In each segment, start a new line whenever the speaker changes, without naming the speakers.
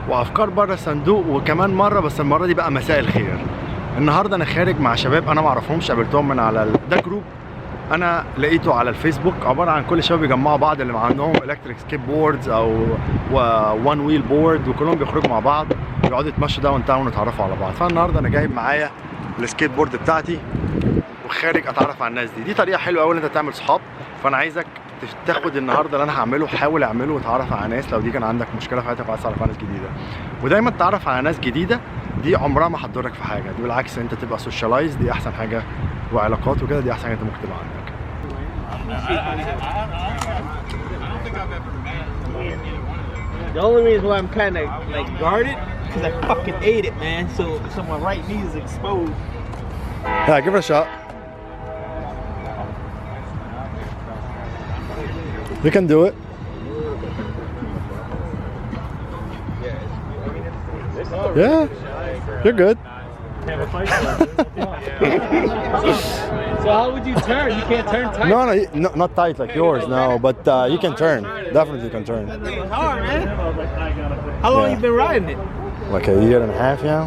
وافكار بره الصندوق، وكمان مره بس المره دي بقى مساء الخير. النهارده انا خارج مع شباب انا ما اعرفهمش، قابلتهم من على ده جروب انا لقيته على الفيسبوك، عباره عن كل شباب يجمعوا بعض اللي عندهم الكتريك سكيت بوردز او وان ويل بورد، وكلهم بيخرجوا مع بعض ويقعدوا يتمشوا داون تاون ويتعرفوا على بعض. فالنهارده انا جايب معايا السكيت بورد بتاعتي وخارج اتعرف على الناس دي طريقه حلوه قوي ان انت تعمل صحاب. فانا عايزك تاخد النهارده اللي انا هعمله، حاول اعمله وتعرف على ناس لو دي كان عندك مشكله في حياتك وعايز تعرف على ناس جديده. ودايما تتعرف على ناس جديده دي عمرها ما هتضرك في حاجه، دي بالعكس انت تبقى سوشيالايز، دي احسن حاجه، وعلاقات وكده دي احسن حاجه انت ممكن تبقى عندك.
The only reason why I'm kind of like guarded because I fucking ate it, man. So my right knee is exposed.
Yeah, give it a shot. You can do it. Yeah, you're good.
So how would you turn? You can't turn tight.
No, not tight like yours, no. But you can turn. Definitely you can turn.
That thing is hard, man. How long you been riding it?
Like a year and a half, yeah.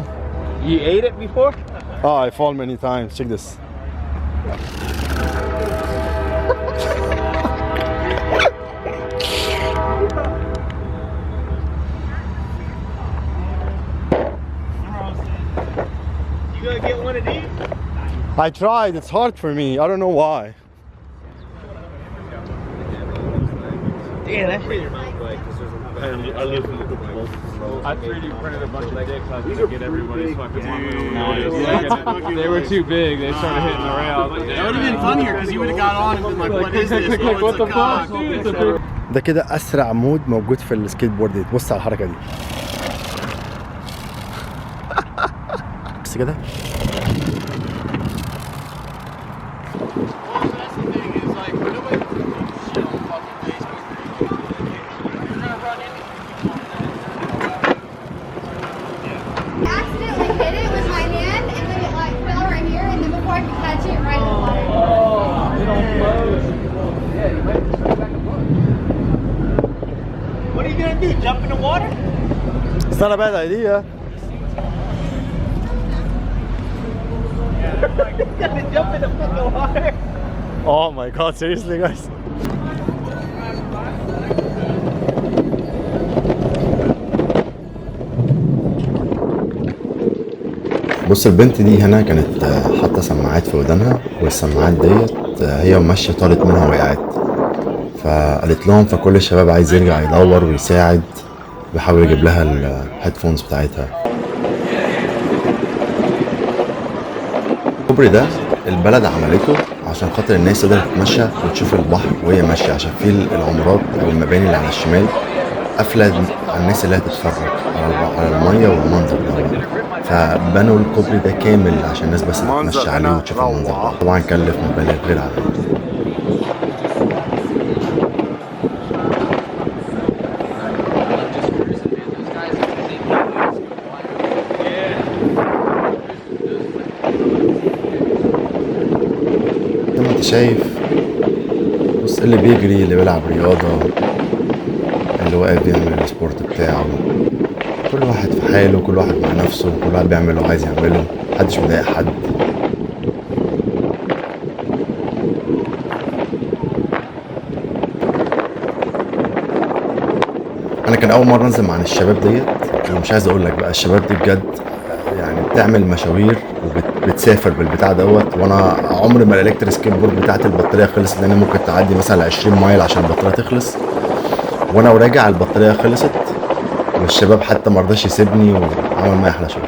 You ate it before?
Oh, I fall many times. Check this.
You gonna get one of these?
I tried. It's hard for me. I don't know why.
Damn, that shit.
I 3D printed a bunch of dicks. I was gonna get everybody's fucking nice. They were too big. They started hitting the rail.
That would have been funnier because you would have got on and been like, what is this?
What the fuck?
ده كده اسرع مود موجود في السكيت بورد دي. بص على الحركه دي. بس كده.
What are you gonna do? Jump in the water?
It's not a bad idea.
You're gonna jump in the fucking water?
Oh my god, seriously guys. بص البنت دي هنا كانت حاطه سماعات في ودانها، والسماعات ديت هي ماشيه طارت منها وقعت، فقالت لهم فكل الشباب عايز يرجع يدور ويساعد، بيحاول يجيب لها الهيدفونز بتاعتها. الكوبري ده البلد عملته عشان خاطر الناس تقدر تتمشى وتشوف البحر وهي ماشيه، عشان في العمارات او المباني اللي على الشمال قافله على الناس اللي هتتفرج على الميه والمنظر ده، فبنوا الكوبري ده كامل عشان الناس بس تتمشى عليه وتشوف المنظر ده. طبعا كلف مبالغ غير عاديه. زي ما انت شايف، بص اللي بيجري، اللي بيلعب رياضة، اللي واقف بيعمل السبورت بتاعه، كل واحد في حاله، كل واحد مع نفسه، كل واحد بيعمل اللي عايز يعمله، محدش مضايق حد. انا كان اول مرة انزل مع الشباب ديت، انا مش عايز اقول لك بقى الشباب دي بجد يعني بتعمل مشاوير وبتسافر بالبتاع دوت، وانا عمري ما الالكتريك سكيت بورد بتاعت البطاريه خلصت، لان ممكن تعدي مثلا 20 مايل عشان البطاريه تخلص، وانا وراجع البطاريه خلصت، والشباب حتى ما رضاش يسيبني وعمل معايا احلى شغل.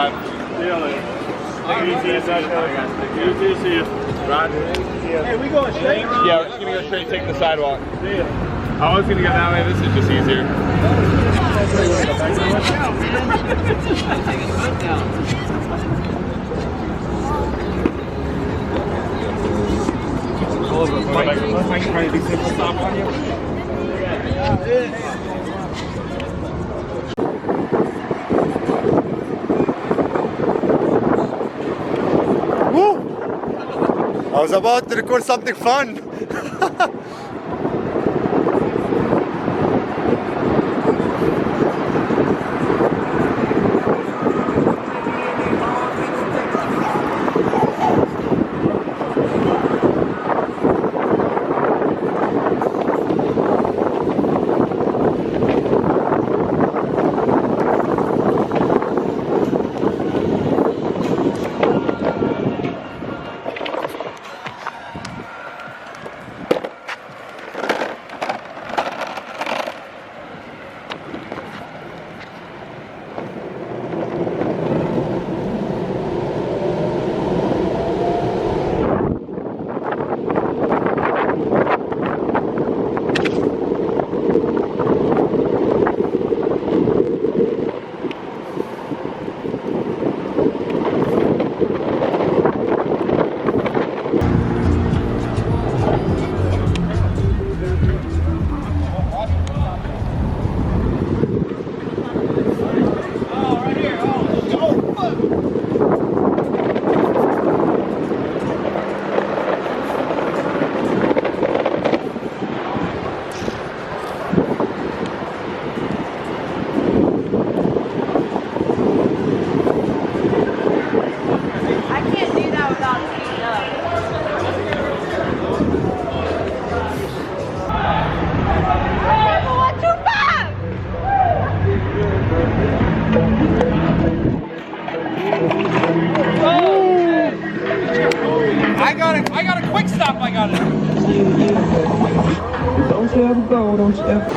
bye. See you later. You too, see you. Roger.
Hey, we going straight?
Yeah, we're just gonna go straight, take the sidewalk. See ya. I was gonna go that way, this is just easier.
Mike trying to do simple stop on you.
Woo! I was about to record something fun.
I got a quick stop. I got it.
Don't you ever go, don't you ever.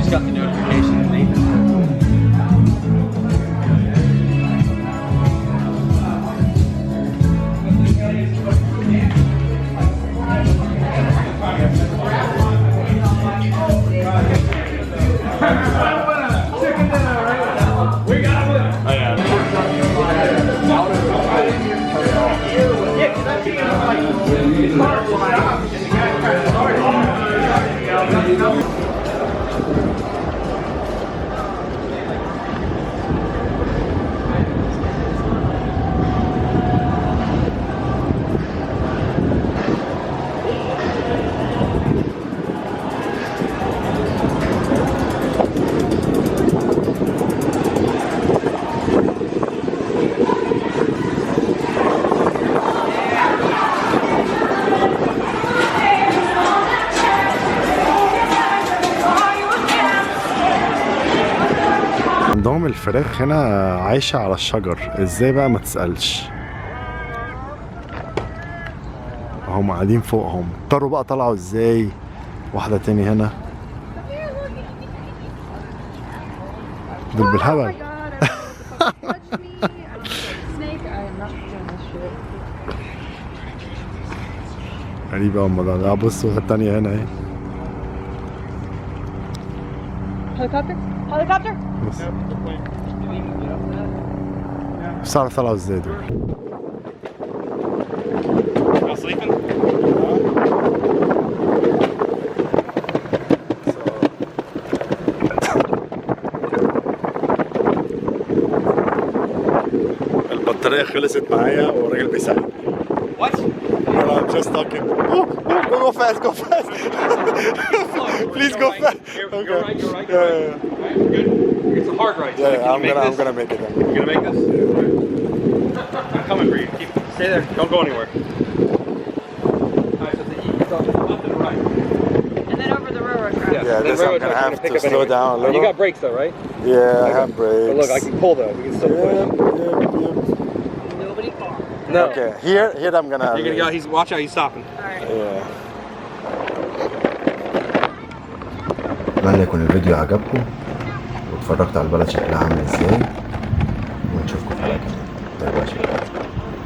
Got the notification late.
عندهم الفراخ هنا عايشة على الشجر، ازاي بقى ما تسألش. هم قاعدين فوقهم، اضطروا بقى طلعوا ازاي. واحدة تاني هنا دول بالهبل. غريبة هم ده. بص واحدة تانية هنا اهي.
Helicopter? Helicopter?
بص بس عارف طلعوا ازاي دول. البطارية خلصت معايا والراجل بيساعدني.
What?
No, I'm just talking. Go fast, go fast. Please go fast.
You're right. Yeah. Good. It's a hard right.
Yeah, I'm gonna make it.
You gonna make this? I'm coming for you. Stay there. Don't go anywhere. Alright, so the E is on the left and right.
And then over the railroad track.
Yeah, this I'm gonna have to slow down a little.
You got brakes though, right?
Yeah, I have brakes.
But look, I can pull though. We can still push.
Nobody far.
No.
Okay, here I'm gonna.
You're gonna go. Watch out. He's stopping.
Alright.
Yeah. اتمنى يكون الفيديو عجبكم واتفرجت على البلد شكلها عامل ازاي ونشوفكم في حلقة جديدة. باي باي.